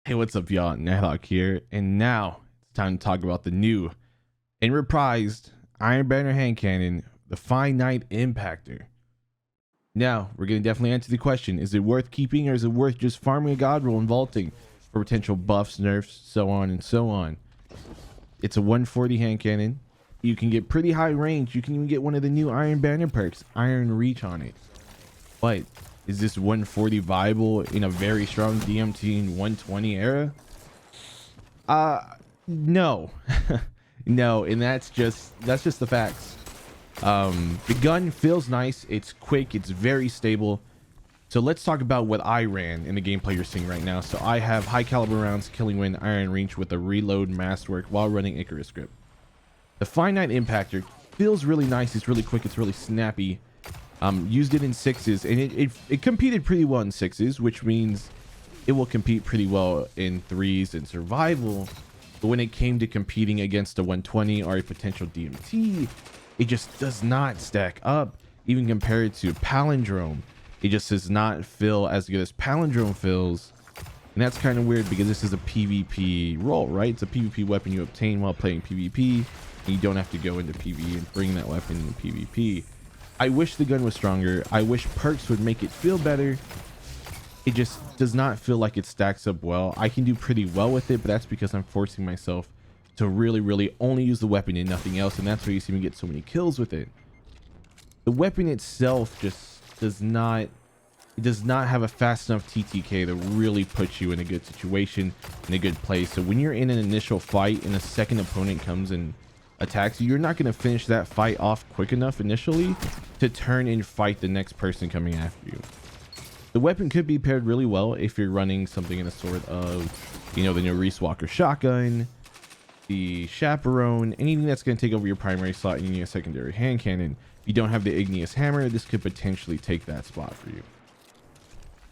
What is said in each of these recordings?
Hey, what's up, y'all? Knitehawk here, and now it's time to talk about the new and reprised Iron Banner hand cannon, the Finite Impactor. Now, we're going to definitely answer the question, is it worth keeping or is it worth just farming a god roll and vaulting for potential buffs, nerfs, so on and so on? It's a 140 hand cannon. You can get pretty high range. You can even get one of the new Iron Banner perks, Iron Reach, on it. But is this 140 viable in a very strong DMT in 120 era? No. No, and that's just the facts. The gun feels nice, it's quick, it's very stable. So let's talk about what I ran in the gameplay you're seeing right now. So I have high caliber rounds, killing wind, iron reach with a reload masterwork while running Icarus grip. The Finite Impactor feels really nice, it's really quick, it's really snappy. Used it in sixes, and it competed pretty well in sixes, which means it will compete pretty well in threes and survival. But when it came to competing against a 120 or a potential DMT, it just does not stack up. Even compared to Palindrome, it just does not feel as good as Palindrome feels. And that's kind of weird because this is a PvP role, right? It's a PvP weapon you obtain while playing PvP, and you don't have to go into PvE and bring that weapon into PvP. I wish the gun was stronger. I wish perks would make it feel better. It just does not feel like it stacks up well. I can do pretty well with it, but that's because I'm forcing myself to really only use the weapon and nothing else, and that's why you see me get so many kills with it. The weapon itself just does not have a fast enough TTK to really put you in a good situation, in a good place. So when you're in an initial fight and a second opponent comes and attacks you, you're not going to finish that fight off quick enough initially to turn and fight the next person coming after you. The weapon could be paired really well if you're running something in a sort of, the new Reese Walker shotgun, the Chaperone, anything that's going to take over your primary slot and you need a secondary hand cannon. If you don't have the Igneous Hammer, this could potentially take that spot for you.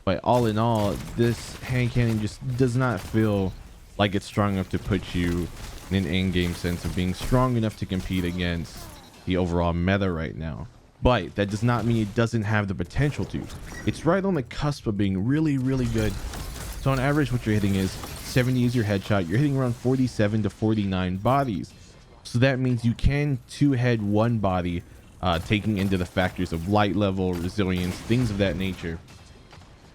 But all in all, this hand cannon just does not feel like it's strong enough to put you in an in-game sense of being strong enough to compete against the overall meta right now. But that does not mean it doesn't have the potential to. It's right on the cusp of being really good. So on average, what you're hitting is 70 is your headshot. You're hitting around 47 to 49 bodies. So that means you can two-head one body, taking into the factors of light level, resilience, things of that nature.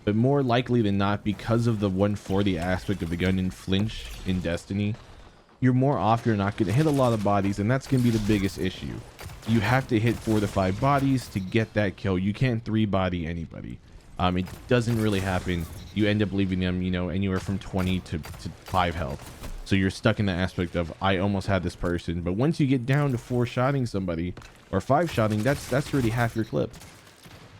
But more likely than not, because of the 140 aspect of the gun in flinch in Destiny, you're more often not going to hit a lot of bodies, and that's going to be the biggest issue. You have to hit 4 to 5 bodies to get that kill. You can't 3-body anybody. It doesn't really happen. You end up leaving them, anywhere from 20 to 5 health. So you're stuck in the aspect of, I almost had this person. But once you get down to 4-shotting somebody or 5-shotting, that's already half your clip.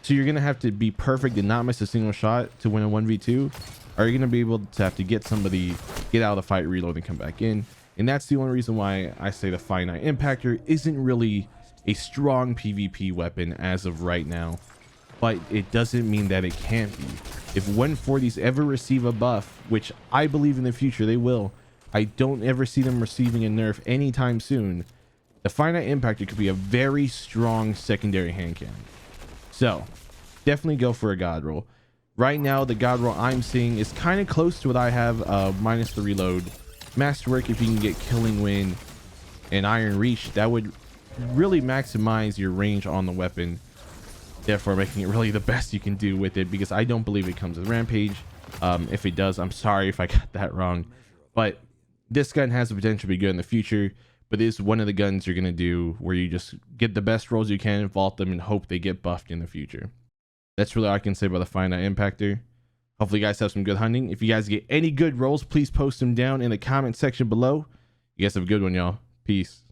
So you're going to have to be perfect and not miss a single shot to win a 1v2. Or you're going to be able to have to get somebody, get out of the fight, reload, and come back in. And that's the only reason why I say the Finite Impactor isn't really a strong PvP weapon as of right now. But it doesn't mean that it can't be. If 140s ever receive a buff, which I believe in the future they will, I don't ever see them receiving a nerf anytime soon, the Finite Impactor could be a very strong secondary hand cannon. So definitely go for a god roll. Right now, the god roll I'm seeing is kind of close to what I have, minus the reload. Masterwork, if you can get Killing Wind and Iron Reach, that would really maximize your range on the weapon, therefore making it really the best you can do with it, because I don't believe it comes with Rampage. If it does, I'm sorry if I got that wrong, but this gun has the potential to be good in the future. But it is one of the guns you're going to do where you just get the best rolls you can, vault them, and hope they get buffed in the future. That's really all I can say about the Finite Impactor. Hopefully you guys have some good hunting. If you guys get any good rolls, please post them down in the comment section below. You guys have a good one, y'all. Peace.